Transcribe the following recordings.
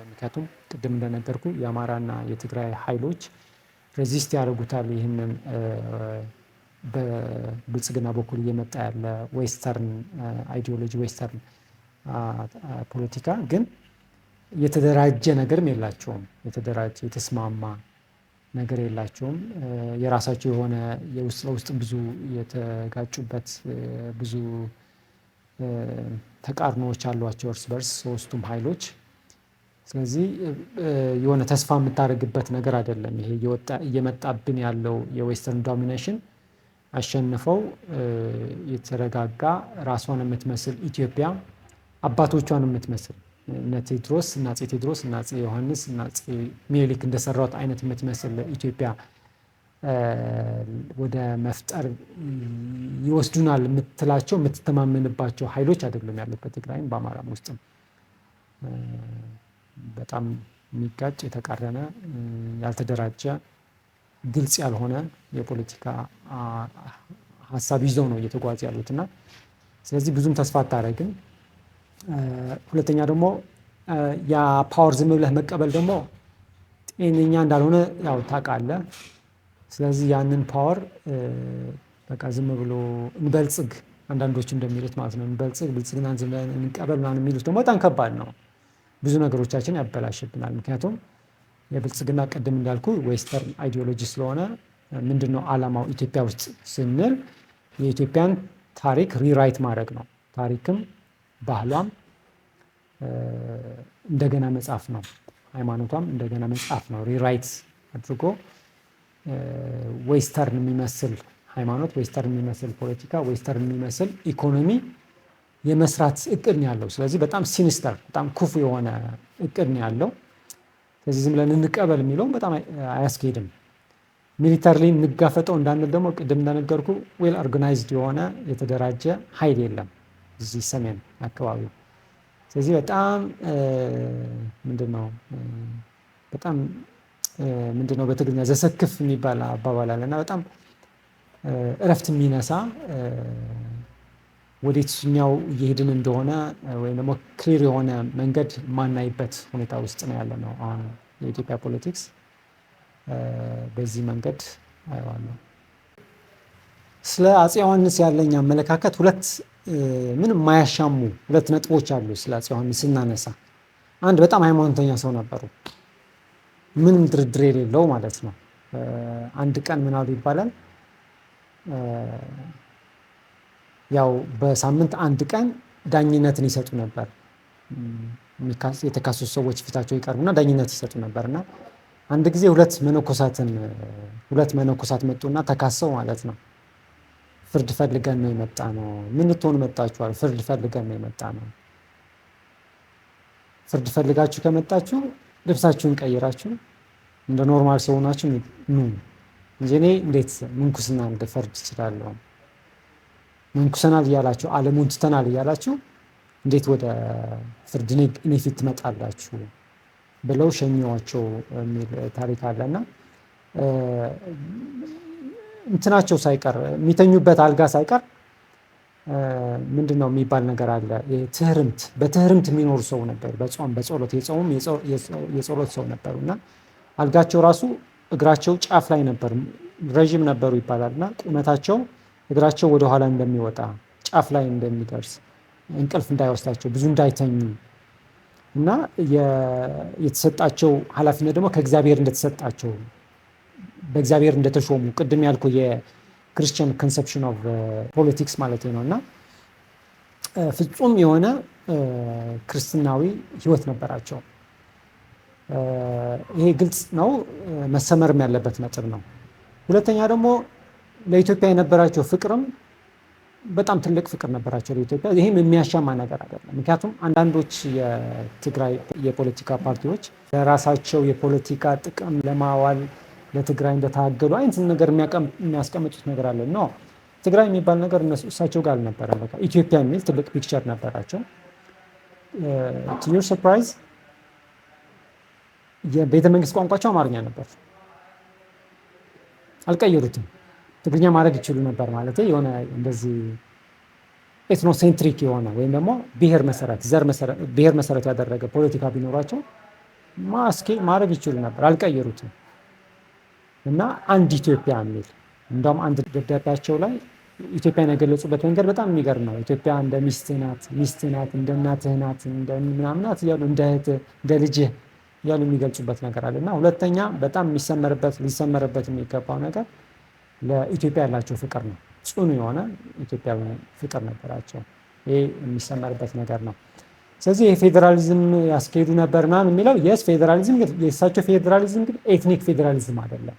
ምክንያቱም ቅድም እንደነገርኩ የአማራና የትግራይ ኃይሎች ሬዚስት ያደርጉታል ይህንን በብልጽግና በኩል እየመጣ ያለ ዌስተርን አይዲዮሎጂ ዌስተርን ፖለቲካ ግን የተደራጀ ነገርም የላቸውም። የተደራጀ የተስማማ ነገር የላቸውም። የራሳቸው የሆነ የውስጥ ለውስጥ ብዙ የተጋጩበት ብዙ ተቃርኖዎች አሏቸው እርስ በርስ ሶስቱም ኃይሎች። ስለዚህ የሆነ ተስፋ የምታደርግበት ነገር አይደለም። ይሄ እየመጣብን ያለው የዌስተርን ዶሚኔሽን አሸንፈው የተረጋጋ ራሷን የምትመስል ኢትዮጵያ አባቶቿን የምትመስል እነ ቴዎድሮስ እና አፄ ቴዎድሮስ እና አፄ ዮሐንስ እና አፄ ሚኒሊክ እንደሰራት አይነት የምትመስል ኢትዮጵያ ወደ መፍጠር ይወስዱናል የምትላቸው የምትተማመንባቸው ኃይሎች አይደሉም ያሉት በትግራይም በአማራም ውስጥም በጣም የሚጋጭ የተቃረነ ያልተደራጀ ግልጽ ያልሆነ የፖለቲካ ሀሳብ ይዘው ነው እየተጓዙ ያሉት እና ስለዚህ ብዙም ተስፋ አታደርግም። ሁለተኛ ደግሞ ያ ፓወር ዝም ብለህ መቀበል ደግሞ ጤነኛ እንዳልሆነ ያው ታውቃለህ። ስለዚህ ያንን ፓወር በቃ ዝም ብሎ እንበልጽግ አንዳንዶች እንደሚሉት ማለት ነው እንበልጽግ ብልጽግናን ዝም ብለን እንቀበል ምናምን የሚሉት ደግሞ በጣም ከባድ ነው። ብዙ ነገሮቻችን ያበላሽብናል። ምክንያቱም የብልጽግና ቅድም እንዳልኩ ዌስተርን አይዲዮሎጂ ስለሆነ ምንድነው ዓላማው ኢትዮጵያ ውስጥ ስንል የኢትዮጵያን ታሪክ ሪራይት ማድረግ ነው። ታሪክም ባህሏም እንደገና መጻፍ ነው። ሃይማኖቷም እንደገና መጻፍ ነው። ሪራይት አድርጎ ዌስተርን የሚመስል ሃይማኖት፣ ዌስተርን የሚመስል ፖለቲካ፣ ዌስተርን የሚመስል ኢኮኖሚ የመስራት እቅድ ነው ያለው። ስለዚህ በጣም ሲኒስተር በጣም ክፉ የሆነ እቅድ ነው ያለው። ስለዚህ ዝም ብለን እንቀበል የሚለውም በጣም አያስኬድም። ሚሊተሪሊ እንጋፈጠው እንዳንል ደግሞ ቅድም እንደነገርኩ ዌል ኦርጋናይዝድ የሆነ የተደራጀ ኃይል የለም እዚህ ሰሜን አካባቢ። ስለዚህ በጣም ምንድነው በጣም ምንድነው በትግርኛ ዘሰክፍ የሚባል አባባል አለ እና በጣም እረፍት የሚነሳ ወዴትኛው እየሄድን እንደሆነ ወይም ደግሞ ክሊር የሆነ መንገድ ማናይበት ሁኔታ ውስጥ ነው ያለ ነው አሁን የኢትዮጵያ ፖለቲክስ። በዚህ መንገድ አየዋለሁ። ስለ አፄ ዮሐንስ ያለኝ አመለካከት ምንም የማያሻሙ ሁለት ነጥቦች አሉ። ስለ አፄ ዮሐንስ ስናነሳ አንድ በጣም ሃይማኖተኛ ሰው ነበሩ፣ ምንም ድርድር የሌለው ማለት ነው። አንድ ቀን ምን አሉ ይባላል ያው በሳምንት አንድ ቀን ዳኝነትን ይሰጡ ነበር። የተካሰሱ ሰዎች ፊታቸው ይቀርቡና ዳኝነት ይሰጡ ነበር እና አንድ ጊዜ ሁለት መነኮሳት መጡና ተካሰው ማለት ነው ፍርድ ፈልገን ነው የመጣ ነው። ምን ልትሆኑ መጣችኋል? ፍርድ ፈልገን ነው የመጣ ነው። ፍርድ ፈልጋችሁ ከመጣችሁ ልብሳችሁን ቀይራችሁ እንደ ኖርማል ሰው ናችሁ ኑ እንጂ እኔ እንዴት ምንኩስና ልፈርድ እችላለሁ? መንኩሰናል እያላችሁ ዓለሙን ትተናል እያላችሁ እንዴት ወደ ፍርድ እኔ ፊት ትመጣላችሁ ብለው ሸኘዋቸው የሚል ታሪክ አለና እንትናቸው ሳይቀር የሚተኙበት አልጋ ሳይቀር ምንድነው የሚባል ነገር አለ። በትህርምት የሚኖሩ ሰው ነበር። በጾም በጸሎት የጸሎት ሰው ነበሩ እና አልጋቸው ራሱ እግራቸው ጫፍ ላይ ነበር። ረዥም ነበሩ ይባላል እና ቁመታቸው እግራቸው ወደኋላ እንደሚወጣ ጫፍ ላይ እንደሚደርስ እንቅልፍ እንዳይወስዳቸው ብዙ እንዳይተኙ እና የተሰጣቸው ኃላፊነት ደግሞ ከእግዚአብሔር እንደተሰጣቸው በእግዚአብሔር እንደተሾሙ ቅድም ያልኩ የክርስቲያን ኮንሰፕሽን ኦፍ ፖለቲክስ ማለት ነው እና ፍጹም የሆነ ክርስትናዊ ህይወት ነበራቸው። ይሄ ግልጽ ነው፣ መሰመርም ያለበት ነጥብ ነው። ሁለተኛ ደግሞ ለኢትዮጵያ የነበራቸው ፍቅርም በጣም ትልቅ ፍቅር ነበራቸው ለኢትዮጵያ። ይህም የሚያሻማ ነገር አይደለም። ምክንያቱም አንዳንዶች የትግራይ የፖለቲካ ፓርቲዎች ለራሳቸው የፖለቲካ ጥቅም ለማዋል ለትግራይ እንደታገሉ አይነት ነገር የሚያስቀምጡት ነገር አለ ነው። ትግራይ የሚባል ነገር እሳቸው ጋር አልነበረም። በቃ ኢትዮጵያ የሚል ትልቅ ፒክቸር ነበራቸው። ቱ ዩር ሰርፕራይዝ የቤተ መንግስት ቋንቋቸው አማርኛ ነበር፣ አልቀየሩትም። ትግርኛ ማድረግ ይችሉ ነበር ማለት የሆነ እንደዚህ ኤትኖሴንትሪክ የሆነ ወይም ደግሞ ብሔር መሰረት ያደረገ ፖለቲካ ቢኖራቸው ማድረግ ይችሉ ነበር፣ አልቀየሩትም። እና አንድ ኢትዮጵያ የሚል እንደውም አንድ ደብዳቤያቸው ላይ ኢትዮጵያን የገለጹበት መንገድ በጣም የሚገርም ነው። ኢትዮጵያ እንደ ሚስትህ ናት፣ እንደ እናትህ ናት፣ እንደ ምናምን ናት እያሉ እንደ እህትህ እንደ ልጅህ እያሉ የሚገልጹበት ነገር አለ። እና ሁለተኛ በጣም ሊሰመርበት የሚገባው ነገር ለኢትዮጵያ ያላቸው ፍቅር ነው። ጽኑ የሆነ ኢትዮጵያዊ ፍቅር ነበራቸው። ይሄ የሚሰመርበት ነገር ነው። ስለዚህ የፌዴራሊዝም ያስኬዱ ነበር ምናምን የሚለው ፌዴራሊዝም የእሳቸው ፌዴራሊዝም ግን ኤትኒክ ፌዴራሊዝም አይደለም።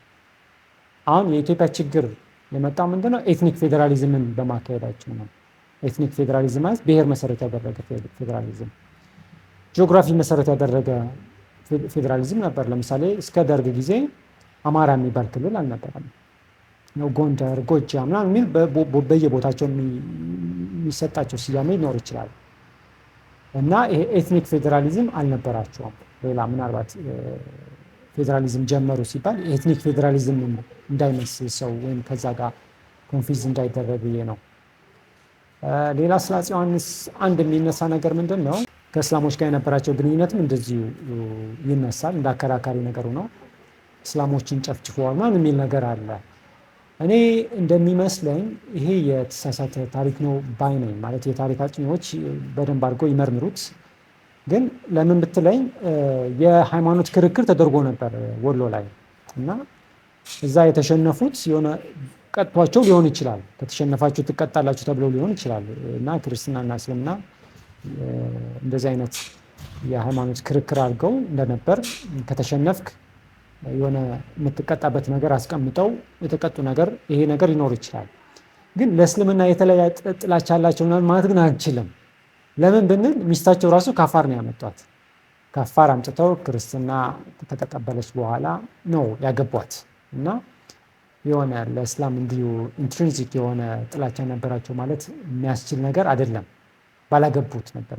አሁን የኢትዮጵያ ችግር የመጣው ምንድነው? ኤትኒክ ፌዴራሊዝምን በማካሄዳቸው ነው። ኤትኒክ ፌዴራሊዝም ማለት ብሔር መሰረት ያደረገ ፌዴራሊዝም፣ ጂኦግራፊ መሰረት ያደረገ ፌዴራሊዝም ነበር። ለምሳሌ እስከ ደርግ ጊዜ አማራ የሚባል ክልል አልነበረም። ጎንደር፣ ጎጃም ምናምን የሚል በየቦታቸው የሚሰጣቸው ስያሜ ሊኖር ይችላል። እና ይሄ ኤትኒክ ፌዴራሊዝም አልነበራቸውም። ሌላ ምናልባት ፌዴራሊዝም ጀመሩ ሲባል ኤትኒክ ፌዴራሊዝም እንዳይመስል ሰው ወይም ከዛ ጋር ኮንፊዝ እንዳይደረግ ብዬ ነው። ሌላ ስለ አፄ ዮሐንስ አንድ የሚነሳ ነገር ምንድን ነው? ከእስላሞች ጋር የነበራቸው ግንኙነትም እንደዚሁ ይነሳል። እንደ አከራካሪ ነገሩ ነው። እስላሞችን ጨፍጭፈዋል ምናምን የሚል ነገር አለ። እኔ እንደሚመስለኝ ይሄ የተሳሳተ ታሪክ ነው ባይ ነኝ። ማለት የታሪክ አጥኚዎች በደንብ አድርገው ይመርምሩት። ግን ለምን ብትለኝ የሃይማኖት ክርክር ተደርጎ ነበር ወሎ ላይ እና እዛ የተሸነፉት የሆነ ቀጥቷቸው ሊሆን ይችላል። ከተሸነፋችሁ ትቀጣላችሁ ተብሎ ሊሆን ይችላል እና ክርስትናና እስልምና እንደዚህ አይነት የሃይማኖት ክርክር አድርገው እንደነበር ከተሸነፍክ የሆነ የምትቀጣበት ነገር አስቀምጠው የተቀጡ ነገር ይሄ ነገር ሊኖር ይችላል። ግን ለእስልምና የተለየ ጥላቻ አላቸው ማለት ግን አንችልም። ለምን ብንል ሚስታቸው ራሱ ከአፋር ነው ያመጧት። ከአፋር አምጥተው ክርስትና ከተቀበለች በኋላ ነው ያገቧት እና የሆነ ለእስላም እንዲሁ ኢንትሪንሲክ የሆነ ጥላቻ ነበራቸው ማለት የሚያስችል ነገር አይደለም። ባላገቡት ነበር፣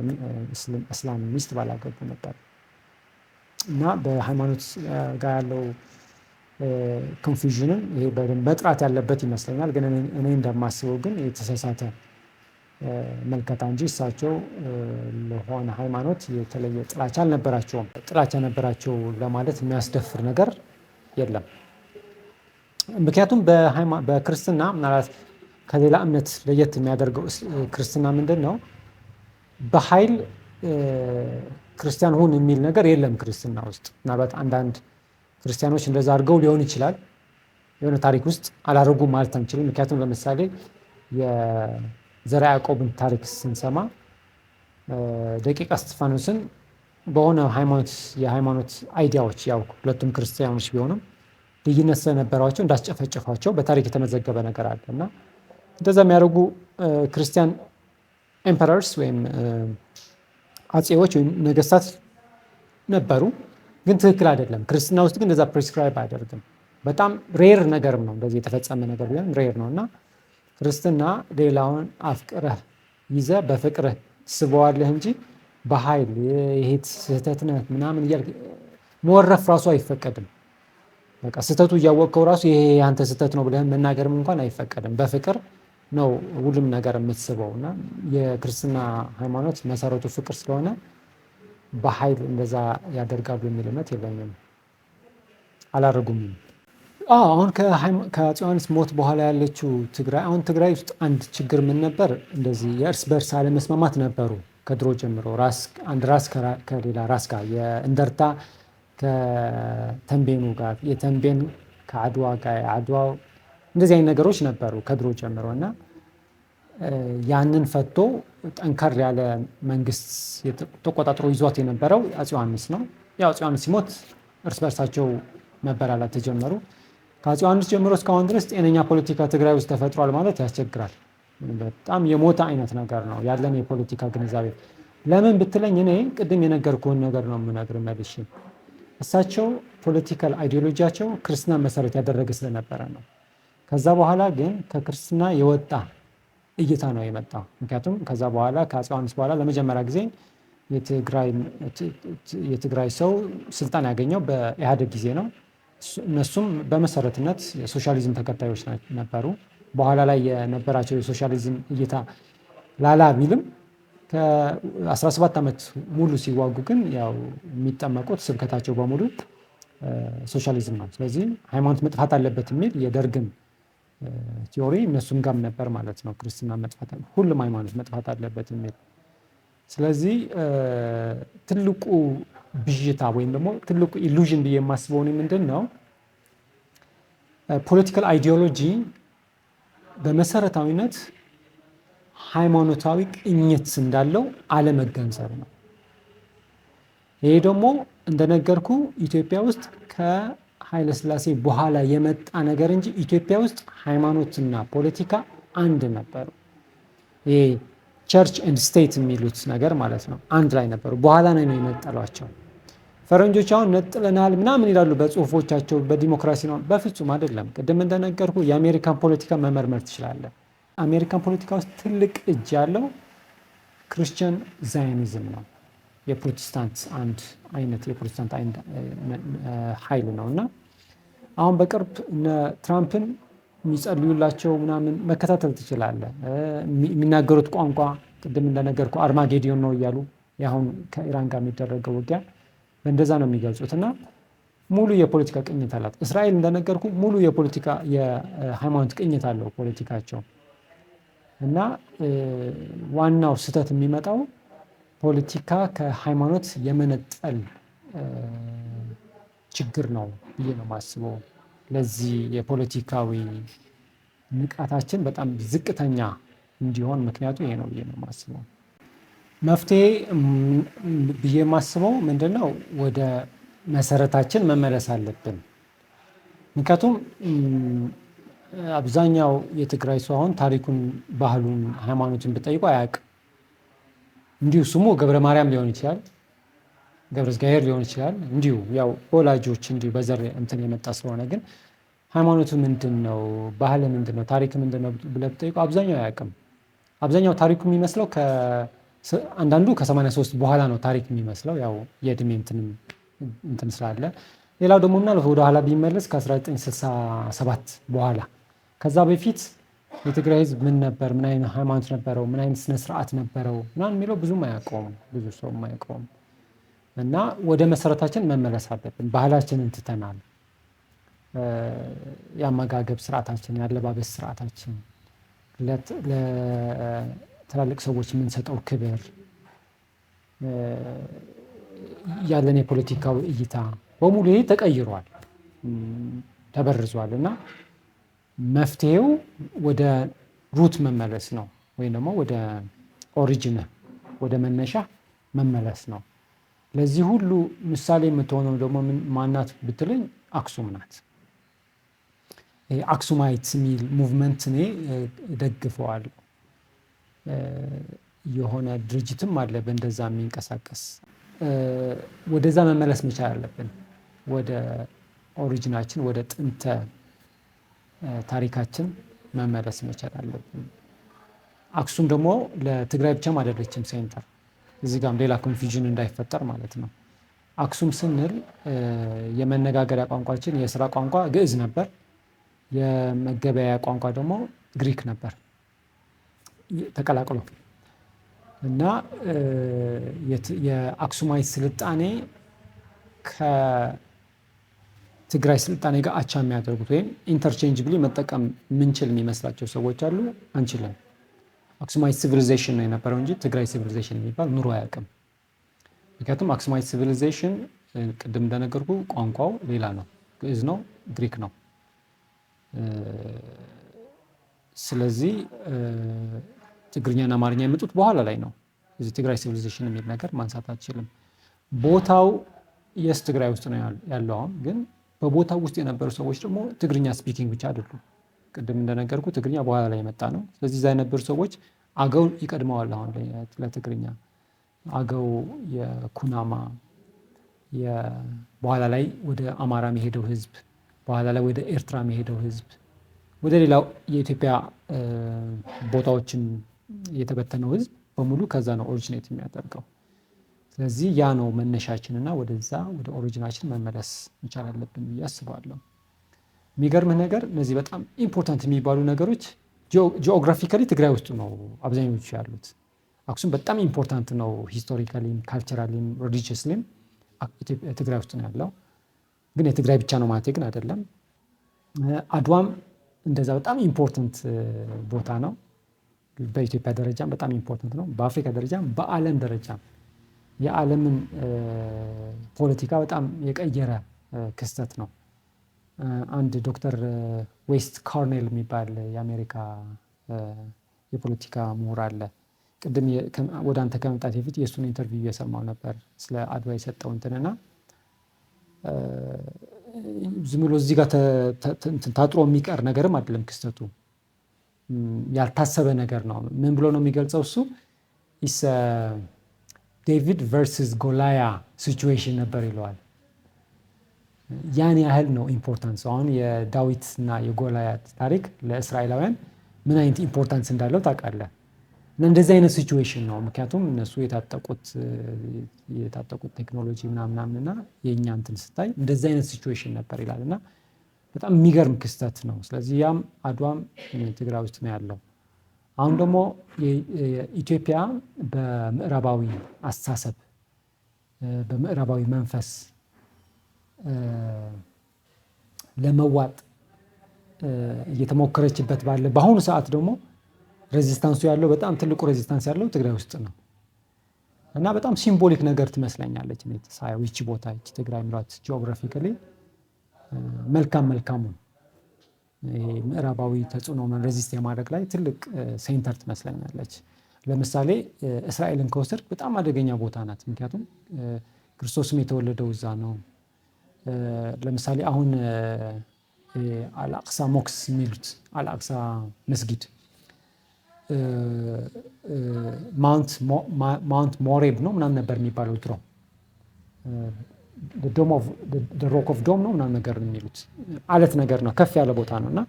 እስላም ሚስት ባላገቡ ነበር እና በሃይማኖት ጋር ያለው ኮንፊውዥንን ይሄ መጥራት ያለበት ይመስለኛል። ግን እኔ እንደማስበው ግን የተሳሳተ መልከታ እንጂ እሳቸው ለሆነ ሃይማኖት የተለየ ጥላቻ አልነበራቸውም። ጥላቻ ነበራቸው ለማለት የሚያስደፍር ነገር የለም። ምክንያቱም በክርስትና ምናልባት ከሌላ እምነት ለየት የሚያደርገው ክርስትና ምንድን ነው? በኃይል ክርስቲያን ሁን የሚል ነገር የለም ክርስትና ውስጥ። ምናልባት አንዳንድ ክርስቲያኖች እንደዛ አድርገው ሊሆን ይችላል። የሆነ ታሪክ ውስጥ አላደረጉም ማለት አንችልም። ምክንያቱም ለምሳሌ የዘርዓ ያዕቆብን ታሪክ ስንሰማ ደቂቀ እስጢፋኖስን በሆነ የሃይማኖት አይዲያዎች ያው ሁለቱም ክርስቲያኖች ቢሆኑም ልዩነት ስለነበራቸው እንዳስጨፈጨፏቸው በታሪክ የተመዘገበ ነገር አለ እና እንደዛ የሚያደርጉ ክርስቲያን ኤምፐረርስ ወይም አጼዎች ወይም ነገስታት ነበሩ። ግን ትክክል አይደለም። ክርስትና ውስጥ ግን እንደዛ ፕሪስክራይብ አያደርግም። በጣም ሬር ነገርም ነው። እንደዚህ የተፈጸመ ነገር ቢሆን ሬር ነው እና ክርስትና ሌላውን አፍቅረህ ይዘህ በፍቅርህ ስበዋለህ እንጂ በኃይል ይሄ ስህተት ነህ ምናምን እያልክ መወረፍ ራሱ አይፈቀድም። በቃ ስህተቱ እያወቅከው ራሱ ይሄ ያንተ ስህተት ነው ብለህ መናገርም እንኳን አይፈቀድም። በፍቅር ነው ሁሉም ነገር የምትስበው እና የክርስትና ሃይማኖት መሰረቱ ፍቅር ስለሆነ በኃይል እንደዛ ያደርጋሉ የሚል እምነት የለኝም። አላደረጉም። አሁን ከአፄ ዮሐንስ ሞት በኋላ ያለችው ትግራይ፣ አሁን ትግራይ ውስጥ አንድ ችግር ምን ነበር? እንደዚህ የእርስ በርስ አለመስማማት ነበሩ ከድሮ ጀምሮ። አንድ ራስ ከሌላ ራስ ጋር፣ የእንደርታ ከተንቤኑ ጋር፣ የተንቤን ከአድዋ ጋር፣ የአድዋው እንደዚህ አይነት ነገሮች ነበሩ ከድሮ ጀምሮ እና ያንን ፈቶ ጠንከር ያለ መንግስት ተቆጣጥሮ ይዟት የነበረው አፄ ዮሐንስ ነው። ያው አፄ ዮሐንስ ሲሞት እርስ በርሳቸው መበላላት ተጀመሩ። ከአፄ ዮሐንስ ጀምሮ እስካሁን ድረስ ጤነኛ ፖለቲካ ትግራይ ውስጥ ተፈጥሯል ማለት ያስቸግራል። በጣም የሞተ አይነት ነገር ነው ያለን የፖለቲካ ግንዛቤ። ለምን ብትለኝ እኔ ቅድም የነገርኩህን ነገር ነው የምነግርህ መልሼ። እሳቸው ፖለቲካል አይዲዮሎጂያቸው ክርስትና መሰረት ያደረገ ስለነበረ ነው። ከዛ በኋላ ግን ከክርስትና የወጣ እይታ ነው የመጣው። ምክንያቱም ከዛ በኋላ ከአፄ ዮሐንስ በኋላ ለመጀመሪያ ጊዜ የትግራይ ሰው ስልጣን ያገኘው በኢህአዴግ ጊዜ ነው። እነሱም በመሰረትነት የሶሻሊዝም ተከታዮች ነበሩ። በኋላ ላይ የነበራቸው የሶሻሊዝም እይታ ላላ ቢልም ከ17 ዓመት ሙሉ ሲዋጉ ግን ያው የሚጠመቁት ስብከታቸው በሙሉ ሶሻሊዝም ነው። ስለዚህ ሃይማኖት መጥፋት አለበት የሚል የደርግም ቲዮሪ እነሱም ጋም ነበር ማለት ነው። ክርስትና መጥፋት ሁሉም ሃይማኖት መጥፋት አለበት የሚል። ስለዚህ ትልቁ ብዥታ ወይም ደግሞ ትልቁ ኢሉዥን ብዬ የማስበው ምንድን ነው፣ ፖለቲካል አይዲዮሎጂ በመሰረታዊነት ሃይማኖታዊ ቅኝት እንዳለው አለመገንዘብ ነው። ይሄ ደግሞ እንደነገርኩ ኢትዮጵያ ውስጥ ከኃይለ ሥላሴ በኋላ የመጣ ነገር እንጂ ኢትዮጵያ ውስጥ ሃይማኖትና ፖለቲካ አንድ ነበሩ። ይሄ ቸርች ኤንድ ስቴት የሚሉት ነገር ማለት ነው፣ አንድ ላይ ነበሩ። በኋላ ነው የነጠሏቸው። ፈረንጆች አሁን ነጥለናል ምናምን ይላሉ በጽሁፎቻቸው፣ በዲሞክራሲ ነው። በፍጹም አይደለም። ቅድም እንደነገርኩ የአሜሪካን ፖለቲካ መመርመር ትችላለህ። አሜሪካን ፖለቲካ ውስጥ ትልቅ እጅ ያለው ክርስቲያን ዛዮኒዝም ነው። የፕሮቴስታንት አንድ አይነት የፕሮቴስታንት ኃይል ነው እና አሁን በቅርብ እነ ትራምፕን የሚጸልዩላቸው ምናምን መከታተል ትችላለህ። የሚናገሩት ቋንቋ ቅድም እንደነገርኩ አርማጌዲዮን ነው እያሉ አሁን ከኢራን ጋር የሚደረገው ውጊያ በእንደዛ ነው የሚገልጹት እና ሙሉ የፖለቲካ ቅኝት አላት። እስራኤል እንደነገርኩ ሙሉ የፖለቲካ የሃይማኖት ቅኝት አለው ፖለቲካቸው እና ዋናው ስህተት የሚመጣው ፖለቲካ ከሃይማኖት የመነጠል ችግር ነው ብዬ ነው የማስበው። ለዚህ የፖለቲካዊ ንቃታችን በጣም ዝቅተኛ እንዲሆን ምክንያቱ ይሄ ነው ብዬ ነው የማስበው። መፍትሄ ብዬ የማስበው ምንድነው፣ ወደ መሰረታችን መመለስ አለብን። ምክንያቱም አብዛኛው የትግራይ ሰው አሁን ታሪኩን፣ ባህሉን፣ ሃይማኖትን ብጠይቁ አያውቅም። እንዲሁ ስሙ ገብረ ማርያም ሊሆን ይችላል፣ ገብረ እግዚአብሔር ሊሆን ይችላል። እንዲሁ ያው ወላጆች እንዲሁ በዘር እንትን የመጣ ስለሆነ ግን ሃይማኖቱ ምንድን ነው፣ ባህል ምንድን ነው፣ ታሪክ ምንድን ነው ብለህ ብጠይቁ አብዛኛው አያውቅም። አብዛኛው ታሪኩ የሚመስለው አንዳንዱ ከ83 በኋላ ነው ታሪክ የሚመስለው፣ ያው የእድሜ እንትን ስላለ። ሌላው ደግሞ ምናልባት ወደ ኋላ ቢመለስ ከ1967 በኋላ፣ ከዛ በፊት የትግራይ ህዝብ ምን ነበር፣ ምን አይነት ሃይማኖት ነበረው፣ ምን አይነት ስነ ስርዓት ነበረው ምናምን የሚለው ብዙም አያውቀውም፣ ብዙ ሰው አያውቀውም። እና ወደ መሰረታችን መመለስ አለብን። ባህላችንን ትተናል። የአመጋገብ ስርዓታችን፣ የአለባበስ ስርዓታችን፣ ለትላልቅ ሰዎች የምንሰጠው ክብር፣ ያለን የፖለቲካዊ እይታ በሙሉ ይሄ ተቀይሯል፣ ተበርዟል። እና መፍትሄው ወደ ሩት መመለስ ነው፣ ወይም ደግሞ ወደ ኦሪጂን፣ ወደ መነሻ መመለስ ነው። ለዚህ ሁሉ ምሳሌ የምትሆነው ደግሞ ማናት ብትለኝ አክሱም ናት። አክሱማይት የሚል ሙቭመንት እኔ ደግፈዋለሁ። የሆነ ድርጅትም አለ በእንደዛ የሚንቀሳቀስ። ወደዛ መመለስ መቻል አለብን፣ ወደ ኦሪጂናችን፣ ወደ ጥንተ ታሪካችን መመለስ መቻል አለብን። አክሱም ደግሞ ለትግራይ ብቻም አይደለችም ሴንተር። እዚህ ጋርም ሌላ ኮንፊውዥን እንዳይፈጠር ማለት ነው። አክሱም ስንል የመነጋገሪያ ቋንቋችን፣ የስራ ቋንቋ ግዕዝ ነበር። የመገበያያ ቋንቋ ደግሞ ግሪክ ነበር ተቀላቅሎ እና የአክሱማይት ስልጣኔ ከትግራይ ስልጣኔ ጋር አቻ የሚያደርጉት ወይም ኢንተርቼንጅብሊ መጠቀም የምንችል የሚመስላቸው ሰዎች አሉ። አንችልም። አክሱማይት ሲቪሊዜሽን ነው የነበረው እንጂ ትግራይ ሲቪሊዜሽን የሚባል ኑሮ አያውቅም። ምክንያቱም አክሱማይት ሲቪሊዜሽን ቅድም እንደነገርኩ ቋንቋው ሌላ ነው፣ ግዕዝ ነው፣ ግሪክ ነው። ስለዚህ ትግርኛና አማርኛ የመጡት በኋላ ላይ ነው። እዚህ ትግራይ ሲቪሊዜሽን የሚል ነገር ማንሳት አትችልም። ቦታው የስ ትግራይ ውስጥ ነው ያለው። አሁን ግን በቦታው ውስጥ የነበሩ ሰዎች ደግሞ ትግርኛ ስፒኪንግ ብቻ አይደሉም። ቅድም እንደነገርኩ ትግርኛ በኋላ ላይ የመጣ ነው። ስለዚህ እዛ የነበሩ ሰዎች አገው ይቀድመዋል። አሁን ለትግርኛ አገው፣ የኩናማ፣ በኋላ ላይ ወደ አማራ የሄደው ህዝብ፣ በኋላ ላይ ወደ ኤርትራ የሄደው ህዝብ፣ ወደ ሌላው የኢትዮጵያ ቦታዎችን የተበተነው ህዝብ በሙሉ ከዛ ነው ኦሪጂኔት የሚያደርገው። ስለዚህ ያ ነው መነሻችንና ወደዛ ወደ ኦሪጂናችን መመለስ መቻል አለብን ብዬ አስባለሁ። የሚገርምህ ነገር እነዚህ በጣም ኢምፖርታንት የሚባሉ ነገሮች ጂኦግራፊካሊ ትግራይ ውስጥ ነው አብዛኞቹ ያሉት። አክሱም በጣም ኢምፖርታንት ነው ሂስቶሪካሊም ካልቸራሊም ሪሊጂየስሊም ትግራይ ውስጥ ነው ያለው። ግን የትግራይ ብቻ ነው ማለት ግን አይደለም። አድዋም እንደዛ በጣም ኢምፖርታንት ቦታ ነው። በኢትዮጵያ ደረጃም በጣም ኢምፖርታንት ነው። በአፍሪካ ደረጃም በዓለም ደረጃም የዓለምን ፖለቲካ በጣም የቀየረ ክስተት ነው። አንድ ዶክተር ዌስት ካርኔል የሚባል የአሜሪካ የፖለቲካ ምሁር አለ። ቅድም ወደ አንተ ከመምጣት በፊት የእሱን ኢንተርቪው እየሰማው ነበር ስለ አድዋ የሰጠው እንትንና ዝም ብሎ እዚህ ጋር ታጥሮ የሚቀር ነገርም አይደለም ክስተቱ፣ ያልታሰበ ነገር ነው። ምን ብሎ ነው የሚገልጸው እሱ? ኢስ ዴቪድ ቨርሰስ ጎላያ ሲቹዌሽን ነበር ይለዋል። ያን ያህል ነው ኢምፖርታንስ። አሁን የዳዊት እና የጎላያት ታሪክ ለእስራኤላውያን ምን አይነት ኢምፖርታንስ እንዳለው ታውቃለህ። እና እንደዚህ አይነት ሲቹዌሽን ነው። ምክንያቱም እነሱ የታጠቁት ቴክኖሎጂ ምናምን እና የእኛ እንትን ስታይ እንደዚህ አይነት ሲቹዌሽን ነበር ይላል። እና በጣም የሚገርም ክስተት ነው። ስለዚህ ያም አድዋም ትግራይ ውስጥ ነው ያለው። አሁን ደግሞ ኢትዮጵያ በምዕራባዊ አስተሳሰብ በምዕራባዊ መንፈስ ለመዋጥ እየተሞከረችበት ባለ በአሁኑ ሰዓት ደግሞ ሬዚስታንሱ ያለው በጣም ትልቁ ሬዚስታንስ ያለው ትግራይ ውስጥ ነው። እና በጣም ሲምቦሊክ ነገር ትመስለኛለች እኔ ሳየው ይቺ ቦታ ይቺ ትግራይ የሚሏት ጂኦግራፊካሊ መልካሙን ይሄ ምዕራባዊ ተጽዕኖ ሬዚስት የማድረግ ላይ ትልቅ ሴንተር ትመስለኛለች። ለምሳሌ እስራኤልን ከወሰድክ በጣም አደገኛ ቦታ ናት። ምክንያቱም ክርስቶስም የተወለደው እዛ ነው። ለምሳሌ አሁን አልአቅሳ ሞክስ የሚሉት አልአቅሳ መስጊድ ማውንት ሞሬብ ነው ምናምን ነበር የሚባለው ድሮ። ሮክ ኦፍ ዶም ነው ምናምን ነገር ነው የሚሉት አለት ነገር ነው፣ ከፍ ያለ ቦታ ነው። እና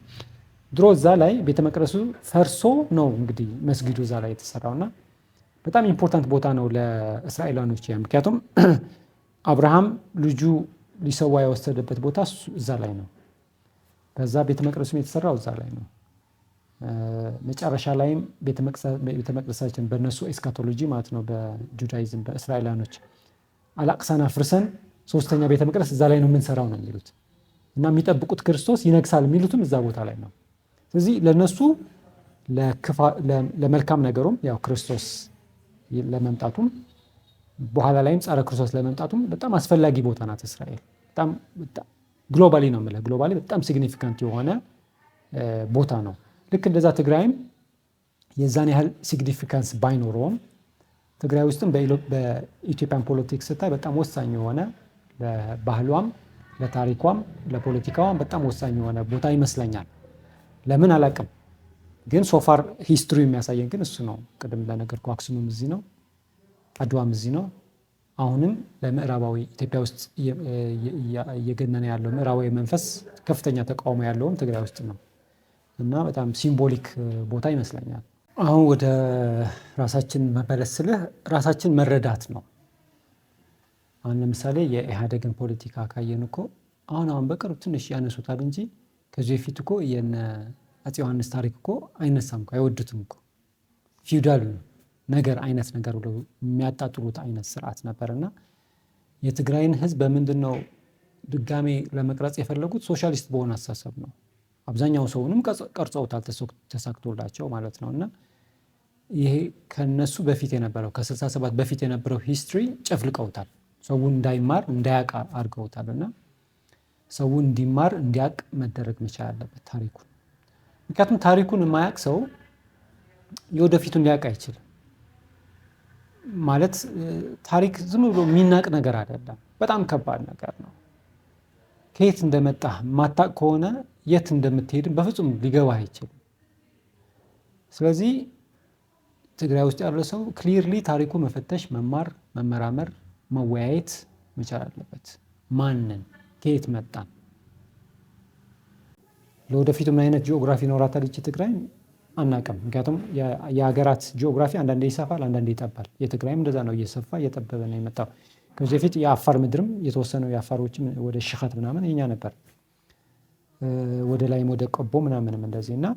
ድሮ እዛ ላይ ቤተ መቅደሱ ፈርሶ ነው እንግዲህ መስጊዱ እዛ ላይ የተሰራው። እና በጣም ኢምፖርታንት ቦታ ነው ለእስራኤላውያኖች። ምክንያቱም አብርሃም ልጁ ሊሰዋ የወሰደበት ቦታ እዛ ላይ ነው። ከዛ ቤተ መቅደሱም የተሰራው እዛ ላይ ነው። መጨረሻ ላይም ቤተ መቅደሳችን በእነሱ ኤስካቶሎጂ ማለት ነው፣ በጁዳይዝም በእስራኤላውያኖች አልአቅሳን አፍርሰን ሶስተኛ ቤተ መቅደስ እዛ ላይ ነው የምንሰራው ነው የሚሉት። እና የሚጠብቁት ክርስቶስ ይነግሳል የሚሉትም እዛ ቦታ ላይ ነው። ስለዚህ ለነሱ ለመልካም ነገሩም ያው ክርስቶስ ለመምጣቱም በኋላ ላይም ጸረ ክርስቶስ ለመምጣቱም በጣም አስፈላጊ ቦታ ናት እስራኤል። በጣም ግሎባሊ ነው የምልህ፣ ግሎባሊ በጣም ሲግኒፊካንት የሆነ ቦታ ነው። ልክ እንደዛ ትግራይም የዛን ያህል ሲግኒፊካንስ ባይኖረውም ትግራይ ውስጥም በኢትዮጵያን ፖለቲክስ ስታይ በጣም ወሳኝ የሆነ ለባህሏም፣ ለታሪኳም፣ ለፖለቲካዋም በጣም ወሳኝ የሆነ ቦታ ይመስለኛል። ለምን አላውቅም፣ ግን ሶፋር ሂስትሪ የሚያሳየን ግን እሱ ነው። ቅድም ለነገርኩ አክሱምም እዚህ ነው፣ አድዋም እዚህ ነው። አሁንም ለምዕራባዊ ኢትዮጵያ ውስጥ እየገነነ ያለው ምዕራባዊ መንፈስ ከፍተኛ ተቃውሞ ያለውም ትግራይ ውስጥ ነው እና በጣም ሲምቦሊክ ቦታ ይመስለኛል። አሁን ወደ ራሳችን መመለስ ስልህ ራሳችን መረዳት ነው። አሁን ለምሳሌ የኢህአዴግን ፖለቲካ ካየን እኮ አሁን በቅርብ ትንሽ ያነሱታል እንጂ ከዚህ በፊት እኮ የነ አፄ ዮሐንስ ታሪክ እኮ አይነሳም እኮ አይወዱትም እኮ። ፊውዳል ነገር አይነት ነገር ብለው የሚያጣጥሉት አይነት ስርዓት ነበርና የትግራይን ህዝብ በምንድን ነው ድጋሜ ለመቅረጽ የፈለጉት? ሶሻሊስት በሆነ አስተሳሰብ ነው። አብዛኛው ሰውንም ቀርጸውታል ተሳክቶላቸው ማለት ነው። እና ይሄ ከነሱ በፊት የነበረው ከ67 በፊት የነበረው ሂስትሪ ጨፍልቀውታል። ሰውን እንዳይማር እንዳያቅ አድርገውታል። እና ሰውን እንዲማር እንዲያቅ መደረግ መቻል አለበት ታሪኩን። ምክንያቱም ታሪኩን የማያቅ ሰው የወደፊቱን ሊያቅ አይችልም። ማለት ታሪክ ዝም ብሎ የሚናቅ ነገር አይደለም፣ በጣም ከባድ ነገር ነው። ከየት እንደመጣህ ማታቅ ከሆነ የት እንደምትሄድም በፍጹም ሊገባህ አይችልም። ስለዚህ ትግራይ ውስጥ ያለው ሰው ክሊርሊ ታሪኩ መፈተሽ፣ መማር፣ መመራመር፣ መወያየት መቻል አለበት። ማንን ከየት መጣን፣ ለወደፊቱ ምን አይነት ጂኦግራፊ ይኖራታል ይቺ ትግራይ አናውቅም። ምክንያቱም የሀገራት ጂኦግራፊ አንዳንዴ ይሰፋል፣ አንዳንዴ ይጠባል። የትግራይም እንደዛ ነው፣ እየሰፋ እየጠበበ ነው የመጣው። ከዚህ በፊት የአፋር ምድርም የተወሰነው የአፋሮችም ወደ ሽኸት ምናምን የኛ ነበር፣ ወደ ላይም ወደ ቆቦ ምናምንም እንደዚህ። እና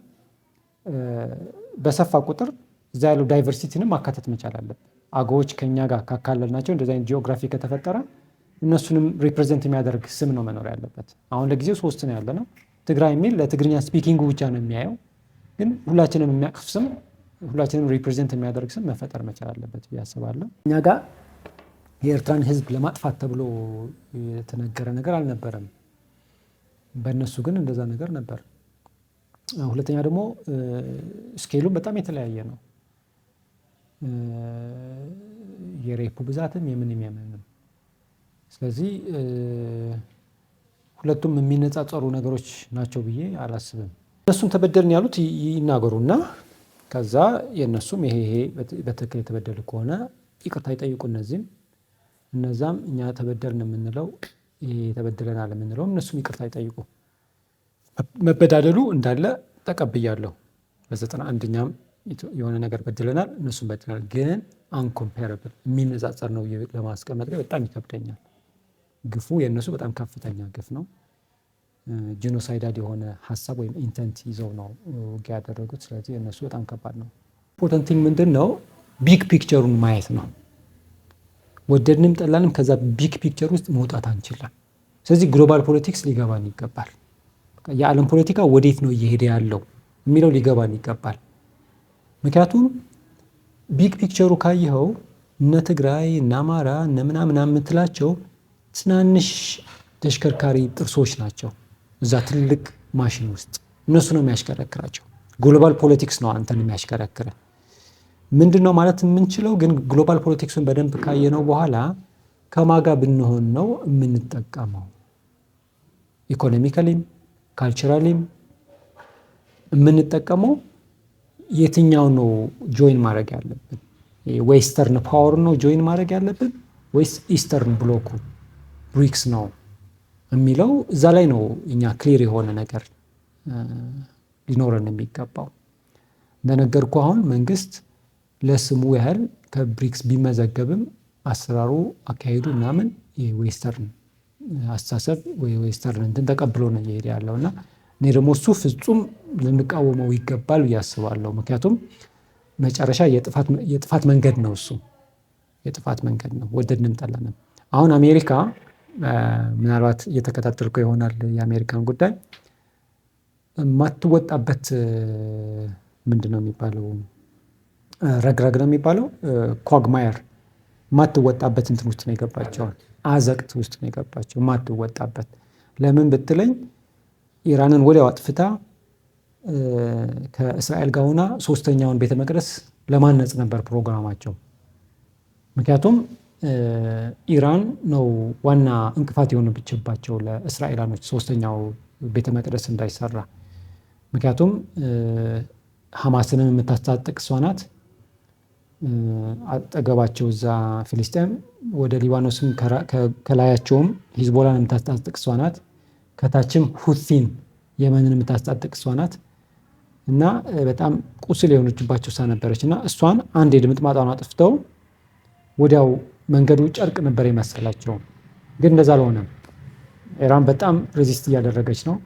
በሰፋ ቁጥር እዛ ያለው ዳይቨርሲቲንም ማካተት መቻል አለብን። አገዎች ከኛ ጋር ካካለልናቸው እንደዚህ አይነት ጂኦግራፊ ከተፈጠረ እነሱንም ሪፕሬዘንት የሚያደርግ ስም ነው መኖር ያለበት። አሁን ለጊዜው 3 ነው ያለነው። ትግራይ የሚል ለትግርኛ ስፒኪንግ ብቻ ነው የሚያየው፣ ግን ሁላችንም የሚያቅፍ ስም፣ ሁላችንም ሪፕሬዘንት የሚያደርግ ስም መፈጠር መቻል አለበት ብዬ አስባለሁ። እኛ ጋር የኤርትራን ሕዝብ ለማጥፋት ተብሎ የተነገረ ነገር አልነበረም። በእነሱ ግን እንደዛ ነገር ነበር። ሁለተኛ ደግሞ ስኬሉም በጣም የተለያየ ነው። የሬፑ ብዛትም የምንም የምንም። ስለዚህ ሁለቱም የሚነጻጸሩ ነገሮች ናቸው ብዬ አላስብም። እነሱም ተበደልን ያሉት ይናገሩና ከዛ የእነሱም ይሄ በትክክል የተበደሉ ከሆነ ይቅርታ ይጠይቁ። እነዛም እኛ ተበደልን የምንለው ይሄ ተበድለናል የምንለውም እነሱም ይቅርታ ይጠይቁ። መበዳደሉ እንዳለ ተቀብያለሁ። በ91ኛም የሆነ ነገር በድለናል፣ እነሱም በድለናል። ግን አንኮምፓረብል የሚነጻጸር ነው ለማስቀመጥ በጣም ይከብደኛል። ግፉ የእነሱ በጣም ከፍተኛ ግፍ ነው። ጂኖሳይዳል የሆነ ሀሳብ ወይም ኢንተንት ይዘው ነው ውጊያ ያደረጉት። ስለዚህ የእነሱ በጣም ከባድ ነው። ኢምፖርታንት ቲንግ ምንድን ነው? ቢግ ፒክቸሩን ማየት ነው። ወደድንም ጠላንም ከዛ ቢግ ፒክቸር ውስጥ መውጣት አንችልም። ስለዚህ ግሎባል ፖለቲክስ ሊገባን ይገባል። የዓለም ፖለቲካ ወዴት ነው እየሄደ ያለው የሚለው ሊገባን ይገባል። ምክንያቱም ቢግ ፒክቸሩ ካየኸው እነ ትግራይ እነ አማራ እነ ምናምን የምትላቸው ትናንሽ ተሽከርካሪ ጥርሶች ናቸው እዛ ትልቅ ማሽን ውስጥ። እነሱ ነው የሚያሽከረክራቸው። ግሎባል ፖለቲክስ ነው አንተን የሚያሽከረክረ። ምንድን ነው ማለት የምንችለው ግን ግሎባል ፖለቲክሱን በደንብ ካየነው በኋላ ከማጋ ብንሆን ነው የምንጠቀመው። ኢኮኖሚካሊም ካልቸራሊም የምንጠቀመው የትኛው ነው ጆይን ማድረግ ያለብን? ዌስተርን ፓወር ነው ጆይን ማድረግ ያለብን ወይስ ኢስተርን ብሎኩ ብሪክስ ነው የሚለው እዛ ላይ ነው እኛ ክሊር የሆነ ነገር ሊኖረን የሚገባው። እንደነገርኩ አሁን መንግስት ለስሙ ያህል ከብሪክስ ቢመዘገብም አሰራሩ አካሄዱ ምናምን የዌስተርን አስተሳሰብ ወይ ዌስተርን እንትን ተቀብሎ ነው እየሄደ ያለው እና እኔ ደግሞ እሱ ፍጹም ልንቃወመው ይገባል ብዬ አስባለሁ። ምክንያቱም መጨረሻ የጥፋት መንገድ ነው፣ እሱ የጥፋት መንገድ ነው ወደድንም ጠላንም። አሁን አሜሪካ ምናልባት እየተከታተልኩ ይሆናል የአሜሪካን ጉዳይ ማትወጣበት ምንድን ነው የሚባለው ረግረግ ነው የሚባለው ኳግማየር ማትወጣበት እንትን ውስጥ ነው የገባቸው፣ አዘቅት ውስጥ ነው የገባቸው ማትወጣበት። ለምን ብትለኝ ኢራንን ወዲያው አጥፍታ ከእስራኤል ጋር ሆና 3ኛውን ቤተ መቅደስ ለማነጽ ነበር ፕሮግራማቸው። ምክንያቱም ኢራን ነው ዋና እንቅፋት የሆነችባቸው ለእስራኤላኖች 3ኛው ቤተ መቅደስ እንዳይሰራ። ምክንያቱም ሐማስንም የምታስታጥቅ እሷ ናት። አጠገባቸው እዛ ፊሊስጤም፣ ወደ ሊባኖስም ከላያቸውም ሂዝቦላን የምታስታጥቅ እሷ ናት። ከታችም ሁቲን የመንን የምታስታጥቅ እሷ ናት። እና በጣም ቁስል የሆነችባቸው እሷ ነበረች። እና እሷን አንድ የድምጥማጧን አጥፍተው ወዲያው መንገዱ ጨርቅ ነበር የመሰላቸው። ግን እንደዛ አልሆነም። ኢራን በጣም ሬዚስት እያደረገች ነው።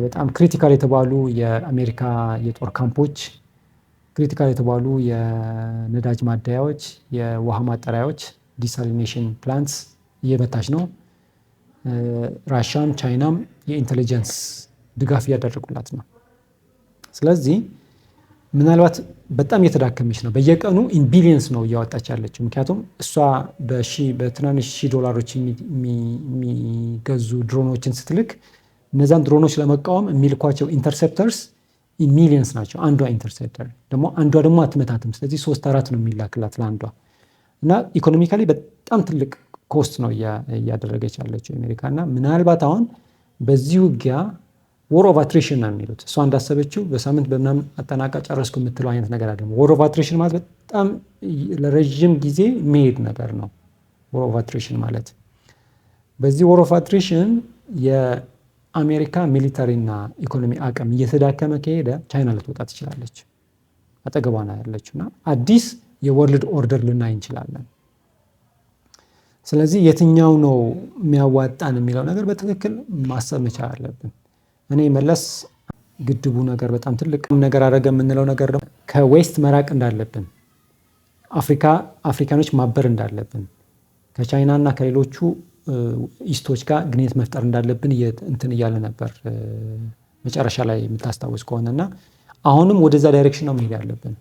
በጣም ክሪቲካል የተባሉ የአሜሪካ የጦር ካምፖች፣ ክሪቲካል የተባሉ የነዳጅ ማደያዎች፣ የውሃ ማጠሪያዎች፣ ዲሳሊኔሽን ፕላንትስ እየመታች ነው። ራሻም ቻይናም የኢንቴሊጀንስ ድጋፍ እያደረጉላት ነው። ስለዚህ ምናልባት በጣም እየተዳከመች ነው። በየቀኑ ኢን ቢሊየንስ ነው እያወጣች ያለችው። ምክንያቱም እሷ በትናንሽ $1000 የሚገዙ ድሮኖችን ስትልክ እነዛን ድሮኖች ለመቃወም የሚልኳቸው ኢንተርሴፕተርስ ሚሊየንስ ናቸው። አንዷ ኢንተርሴፕተር አንዷ ደግሞ አትመታትም። ስለዚህ 3-4 ነው የሚላክላት ለአንዷ። እና ኢኮኖሚካሊ በጣም ትልቅ ኮስት ነው እያደረገች ያለችው አሜሪካ። እና ምናልባት አሁን በዚህ ውጊያ ዎር ኦፍ አትሪሽን ነው የሚሉት። እሷ እንዳሰበችው በሳምንት በምናምን አጠናቃ ጨረስኩ የምትለው አይነት ነገር አይደለም። ዎር ኦፍ አትሪሽን ማለት በጣም ለረዥም ጊዜ የሚሄድ ነገር ነው። ዎር ኦፍ አትሪሽን ማለት በዚህ ዎር ኦፍ አትሪሽን የአሜሪካ ሚሊታሪና ኢኮኖሚ አቅም እየተዳከመ ከሄደ ቻይና ልትወጣ ትችላለች። አጠገቧ ነው ያለችው እና አዲስ የወርልድ ኦርደር ልናይ እንችላለን። ስለዚህ የትኛው ነው የሚያዋጣን የሚለው ነገር በትክክል ማሰብ መቻል አለብን። እኔ መለስ ግድቡ ነገር በጣም ትልቅ ነገር አደረገ የምንለው ነገር ደግሞ ከዌስት መራቅ እንዳለብን፣ አፍሪካኖች ማበር እንዳለብን፣ ከቻይና እና ከሌሎቹ ኢስቶች ጋር ግንኙነት መፍጠር እንዳለብን እንትን እያለ ነበር መጨረሻ ላይ የምታስታውስ ከሆነ እና አሁንም ወደዛ ዳይሬክሽን ነው መሄድ ያለብን፣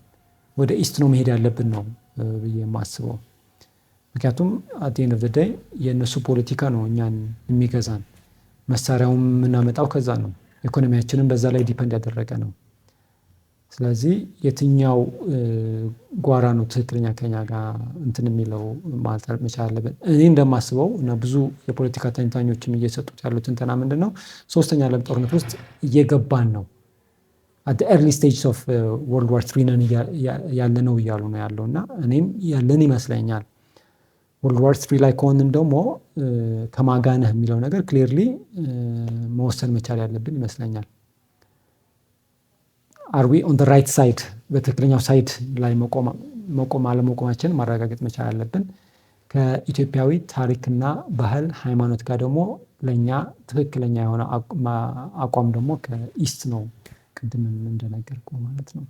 ወደ ኢስት ነው መሄድ ያለብን ነው ብዬ የማስበው። ምክንያቱም አት ኤንድ ኦፍ ዘ ዴይ የእነሱ ፖለቲካ ነው እኛን የሚገዛን። መሳሪያውም የምናመጣው ከዛ ነው። ኢኮኖሚያችንም በዛ ላይ ዲፐንድ ያደረገ ነው። ስለዚህ የትኛው ጓራ ነው ትክክለኛ ከኛ ጋር እንትን የሚለው ማለት መቻል አለብን። እኔ እንደማስበው እና ብዙ የፖለቲካ ተንታኞችም እየሰጡት ያሉት ትንተና ምንድን ነው፣ ሶስተኛ ዓለም ጦርነት ውስጥ እየገባን ነው፣ አት ኤርሊ ስቴጅ ኦፍ ወርልድ ዋር 3 ነን ያለ ነው እያሉ ነው ያለው እና እኔም ያለን ይመስለኛል። ወርልድ ዋር 3 ላይ ከሆንን ደግሞ ከማጋነህ የሚለው ነገር ክሊርሊ መወሰን መቻል ያለብን ይመስለኛል። አር ዊ ኦን ዘ ራይት ሳይድ፣ በትክክለኛው ሳይድ ላይ መቆም አለመቆማችን ማረጋገጥ መቻል አለብን። ከኢትዮጵያዊ ታሪክና ባህል ሃይማኖት ጋር ደግሞ ለእኛ ትክክለኛ የሆነ አቋም ደግሞ ከኢስት ነው፣ ቅድም እንደነገርኩ ማለት ነው።